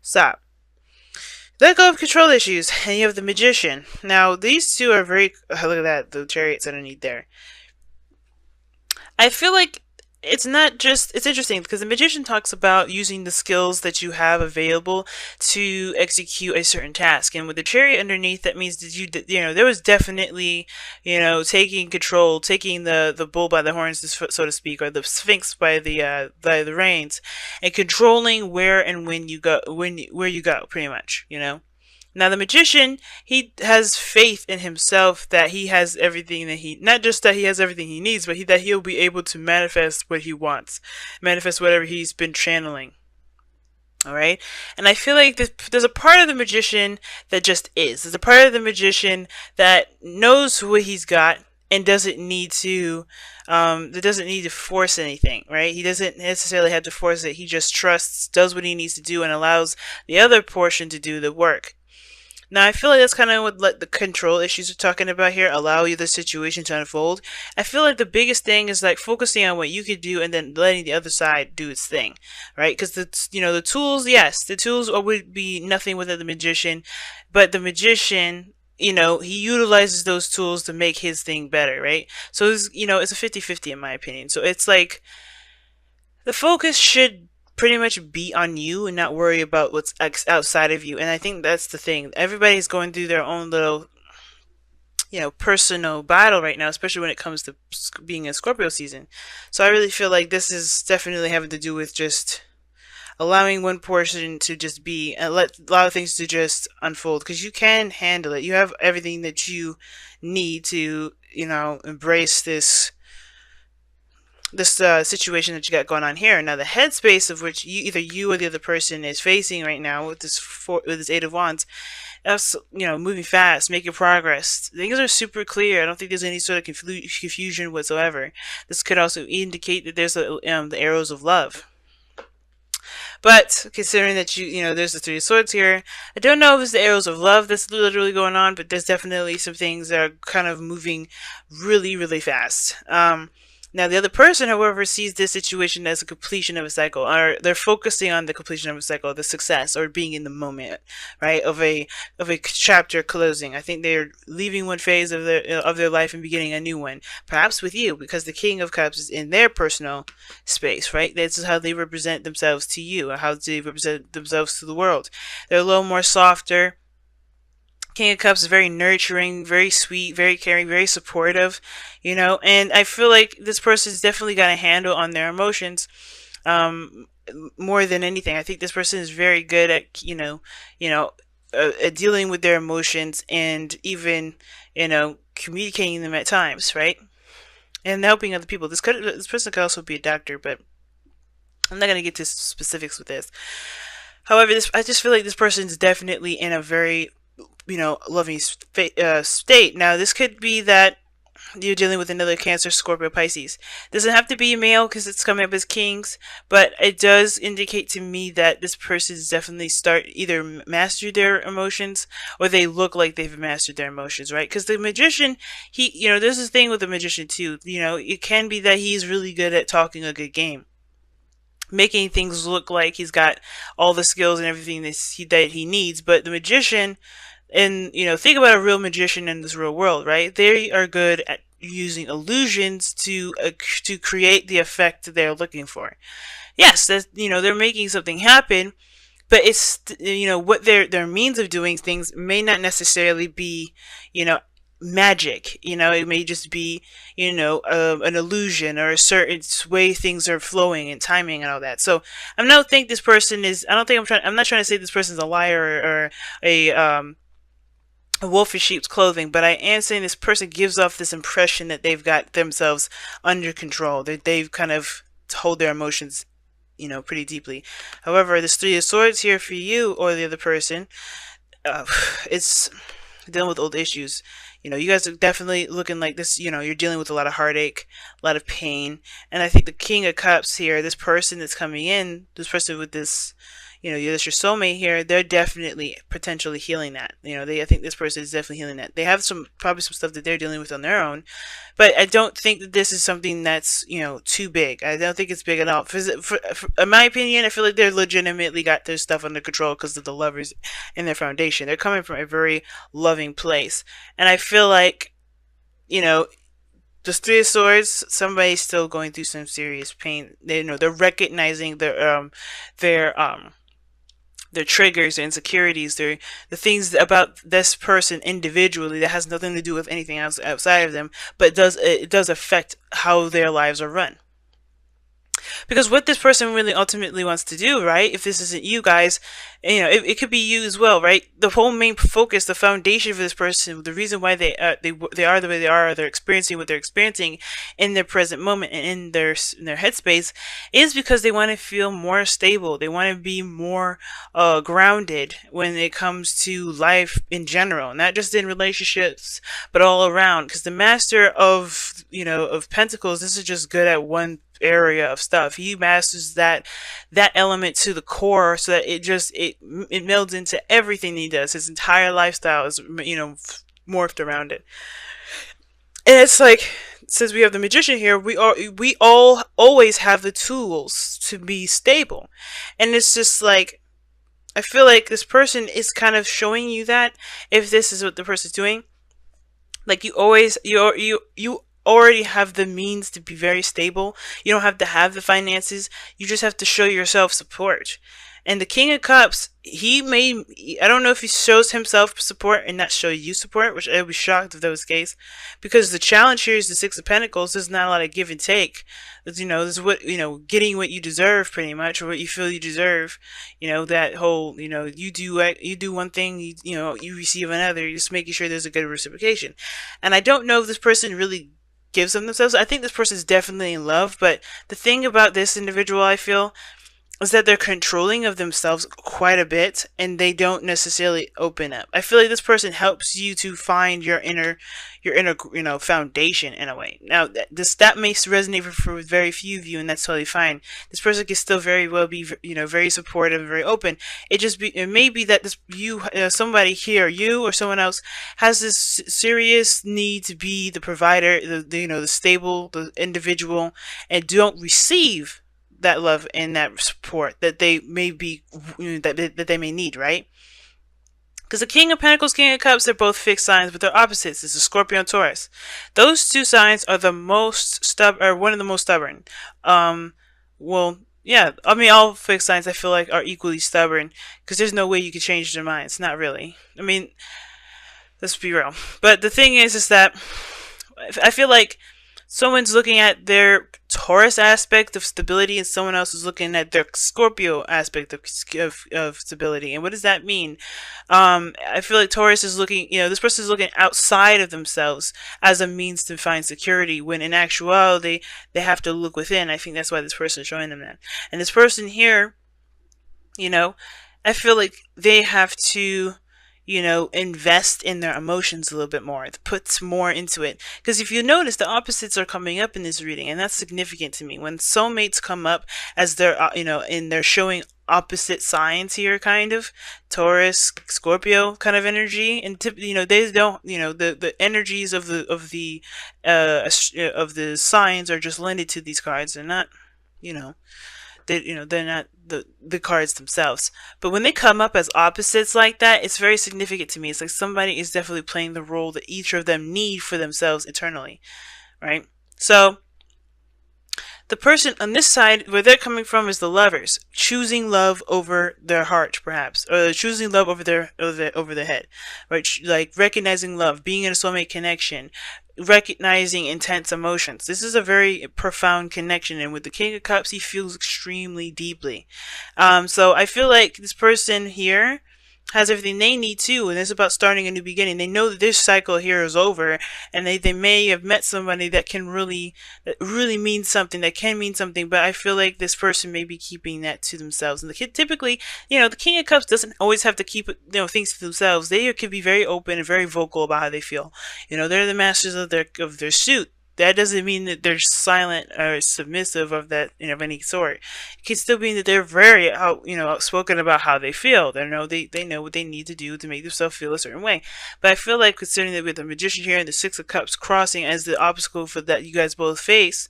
Stop. Let go of control issues, and you have the magician. Now, these two are very. Look at that, the chariots underneath there. I feel like it's not just. It's interesting because the magician talks about using the skills that you have available to execute a certain task, and with the chariot underneath, that means that there was definitely, taking control, taking the bull by the horns, so to speak, or the sphinx by the reins, and controlling where and when you go, where you go, pretty much. Now the magician, he has faith in himself that he has everything that not just that he has everything he needs, but that he'll be able to manifest what he wants, manifest whatever he's been channeling. All right, and I feel like there's a part of the magician that just is. There's a part of the magician that knows what he's got and doesn't need to, that doesn't need to force anything. Right? He doesn't necessarily have to force it. He just trusts, does what he needs to do, and allows the other portion to do the work. Now, I feel like that's kind of what the control issues we're talking about here allow you the situation to unfold. I feel like the biggest thing is like focusing on what you could do and then letting the other side do its thing, right? Because the tools, yes, the tools would be nothing without the magician, but the magician, he utilizes those tools to make his thing better, right? So it's a 50-50 in my opinion. So it's like the focus should pretty much be on you and not worry about what's outside of you. And I think that's the thing. Everybody's going through their own little, personal battle right now, especially when it comes to being in Scorpio season. So I really feel like this is definitely having to do with just allowing one portion to just be and allow things to just unfold because you can handle it. You have everything that you need to, embrace this situation that you got going on here. Now, the headspace of which either you or the other person is facing right now with this Eight of Wands, that's moving fast, making progress. Things are super clear. I don't think there's any sort of confusion whatsoever. This could also indicate that there's the arrows of love. But considering that there's the Three of Swords here, I don't know if it's the arrows of love that's literally going on, but there's definitely some things that are kind of moving really, really fast. Now, the other person, however, sees this situation as a completion of a cycle, or they're focusing on the completion of a cycle, the success, or being in the moment, right, of a chapter closing. I think they're leaving one phase of their life and beginning a new one, perhaps with you, because the King of Cups is in their personal space, right? This is how they represent themselves to you, or how they represent themselves to the world. They're a little more softer. King of Cups is very nurturing, very sweet, very caring, very supportive, and I feel like this person's definitely got a handle on their emotions, more than anything. I think this person is very good at, at dealing with their emotions and even, communicating them at times, right? And helping other people. This person could also be a doctor, but I'm not going to get to specifics with this. However, I just feel like this person is definitely in a very loving state. Now, this could be that you're dealing with another Cancer, Scorpio, Pisces. Doesn't have to be a male because it's coming up as kings, but it does indicate to me that this person is definitely either mastered their emotions or they look like they've mastered their emotions, right? Because the magician, there's this thing with the magician too. It can be that he's really good at talking a good game, making things look like he's got all the skills and everything that he needs, but the magician. And think about a real magician in this real world, right? They are good at using illusions to create the effect that they're looking for. Yes, they're making something happen, but it's what their means of doing things may not necessarily be magic. It may just be an illusion or a certain way things are flowing and timing and all that. So I don't think this person is. I'm not trying to say this person's a liar or a wolf in sheep's clothing, but I am saying this person gives off this impression that they've got themselves under control, that they've kind of hold their emotions, pretty deeply. However, this Three of Swords here for you or the other person, it's dealing with old issues. You guys are definitely looking like this, you're dealing with a lot of heartache, a lot of pain, and I think the King of Cups here, this person that's coming in, this person with this, that's your soulmate here, they're definitely potentially healing that. I think this person is definitely healing that. They have probably some stuff that they're dealing with on their own, but I don't think that this is something that's, too big. I don't think it's big at all. In my opinion, I feel like they're legitimately got their stuff under control because of the lovers in their foundation. They're coming from a very loving place. And I feel like, you know, the Three of Swords, somebody's still going through some serious pain. They're recognizing their triggers, their insecurities, the things about this person individually that has nothing to do with anything else outside of them, but it does affect how their lives are run. Because what this person really ultimately wants to do, right? If this isn't you guys, it could be you as well, right? The whole main focus, the foundation for this person, the reason why they are the way they are, they're experiencing what they're experiencing in their present moment and in their headspace, is because they want to feel more stable. They want to be more grounded when it comes to life in general, not just in relationships, but all around. Because the Master of Pentacles, this is just good at one area of stuff. He masters that element to the core, so that it melds into everything he does. His entire lifestyle is morphed around it. And it's like, since we have the Magician here, we all always have the tools to be stable. And it's just like, I feel like this person is kind of showing you that, if this is what the person's doing, like you already have the means to be very stable. You don't have to have the finances. You just have to show yourself support. And the King of Cups, I don't know if he shows himself support and not show you support, which I would be shocked if that was the case. Because the challenge here is the Six of Pentacles. There's not a lot of give and take. This is what, getting what you deserve, pretty much, or what you feel you deserve. That whole, you do one thing, you receive another. You're just making sure there's a good reciprocation. And I don't know if this person really gives them themselves. I think this person is definitely in love, but the thing about this individual, I feel, is that they're controlling of themselves quite a bit, and they don't necessarily open up. I feel like this person helps you to find your inner foundation in a way. Now, that may resonate for very few of you, and that's totally fine. This person can still very well be, very supportive and very open. It may be that somebody here, you or someone else, has this serious need to be the provider, the stable, the individual, and don't receive that love and that support that they may be, that they may need, right? Because the King of Pentacles, King of Cups, they're both fixed signs, but they're opposites. It's a Scorpio and Taurus. Those two signs are one of the most stubborn. Well, yeah, I mean, all fixed signs, I feel like, are equally stubborn, because there's no way you can change their minds. Not really. I mean, let's be real. But the thing is that I feel like someone's looking at their Taurus aspect of stability, and someone else is looking at their Scorpio aspect of stability. And what does that mean? I feel like Taurus is looking, this person is looking outside of themselves as a means to find security, when in actuality, they have to look within. I think that's why this person is showing them that. And this person here, I feel like they have to, invest in their emotions a little bit more, puts more into it. Because if you notice, the opposites are coming up in this reading, and that's significant to me. When soulmates come up as they're, and they're showing opposite signs here, kind of Taurus, Scorpio kind of energy, and they don't, the energies of the signs are just lended to these cards. They're not, they're not the cards themselves. But when they come up as opposites like that, it's very significant to me. It's like somebody is definitely playing the role that each of them need for themselves internally, right? So the person on this side, where they're coming from, is the Lovers, choosing love over their heart, perhaps, or choosing love over their head, right? Like recognizing love, being in a soulmate connection, recognizing intense emotions. This is a very profound connection, and with the King of Cups, he feels extremely deeply. So I feel like this person here has everything they need too, and it's about starting a new beginning. They know that this cycle here is over, and they may have met somebody that really means something, that can mean something, but I feel like this person may be keeping that to themselves. And typically, the King of Cups doesn't always have to keep things to themselves. They could be very open and very vocal about how they feel. They're the masters of their suit. that doesn't mean that they're silent or submissive of that, of any sort. It can still mean that they're very outspoken about how they feel. They know what they need to do to make themselves feel a certain way. But I feel like, considering that with the Magician here and the Six of Cups crossing as the obstacle for that you guys both face,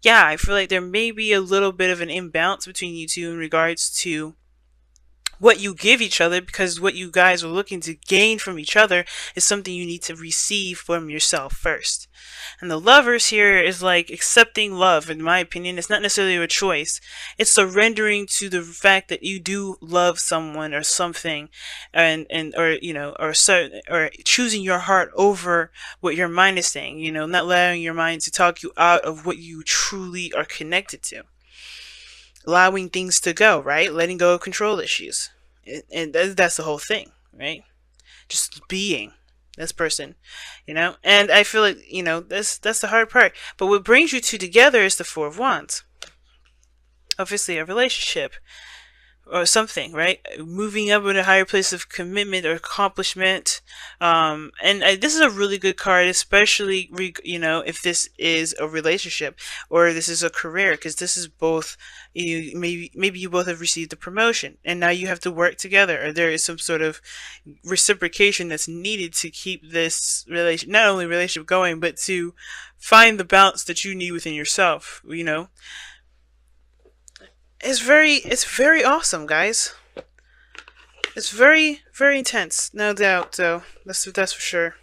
yeah, I feel like there may be a little bit of an imbalance between you two in regards to what you give each other, because what you guys are looking to gain from each other is something you need to receive from yourself first. And the Lovers here is like accepting love. In my opinion, it's not necessarily a choice. It's surrendering to the fact that you do love someone or something, and or choosing your heart over what your mind is saying. Not allowing your mind to talk you out of what you truly are connected to. Allowing things to go, right? Letting go of control issues. And that's the whole thing, right? Just being this person, And I feel like, that's the hard part. But what brings you two together is the Four of Wands. Obviously, a relationship or something, right? Moving up in a higher place of commitment or accomplishment. This is a really good card, especially, if this is a relationship or this is a career, because this is both. Maybe you both have received a promotion and now you have to work together, or there is some sort of reciprocation that's needed to keep this not only relationship going, but to find the balance that you need within yourself. It's very awesome, guys. It's very, very intense, no doubt, though. That's for sure.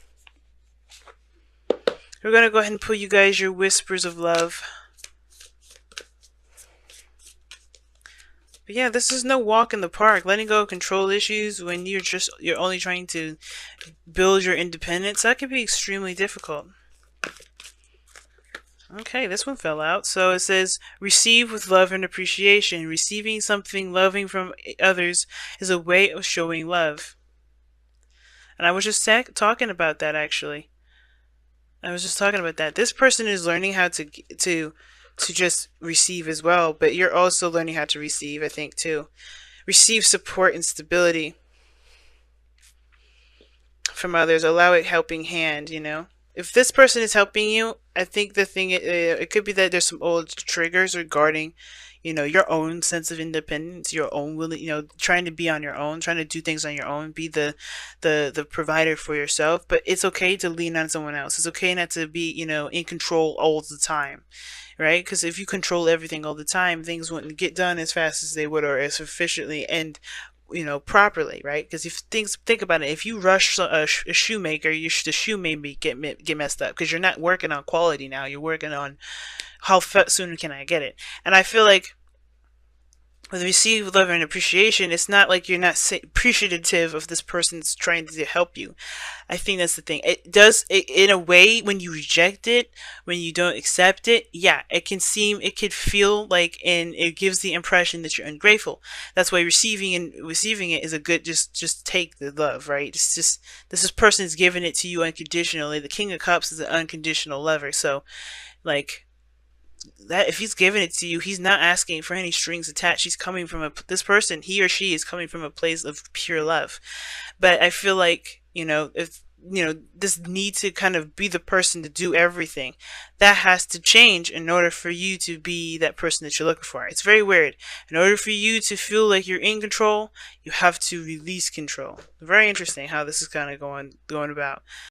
We're gonna go ahead and pull you guys your whispers of love. But yeah, this is no walk in the park. Letting go of control issues when you're only trying to build your independence, that can be extremely difficult. Okay, this one fell out. So it says, receive with love and appreciation. Receiving something loving from others is a way of showing love. And I was just talking about that, actually. I was just talking about that. This person is learning how to just receive as well, but you're also learning how to receive, I think, too. Receive support and stability from others. Allow a helping hand, If this person is helping you, I think the thing, it could be that there's some old triggers regarding, your own sense of independence, your own trying to be on your own, trying to do things on your own, be the provider for yourself. But it's okay to lean on someone else. It's okay not to be, in control all the time, right? Because if you control everything all the time, things wouldn't get done as fast as they would, or as efficiently and properly, right? Because if think about it, if you rush a shoemaker, the shoe may get messed up, because you're not working on quality now. You're working on how soon can I get it. And I feel like with receive love and appreciation, it's not like you're not appreciative of this person's trying to help you. I think that's the thing. It does, in a way, when you reject it, when you don't accept it, yeah, it could feel like, and it gives the impression that you're ungrateful. That's why receiving it is a good, just take the love, right? It's just, this person is giving it to you unconditionally. The King of Cups is an unconditional lover. So, like, that if he's giving it to you, he's not asking for any strings attached. He's coming from this person, he or she is coming from a place of pure love. But I feel like, if this need to kind of be the person to do everything, that has to change in order for you to be that person that you're looking for. It's very weird. In order for you to feel like you're in control, you have to release control. Very interesting how this is kind of going about.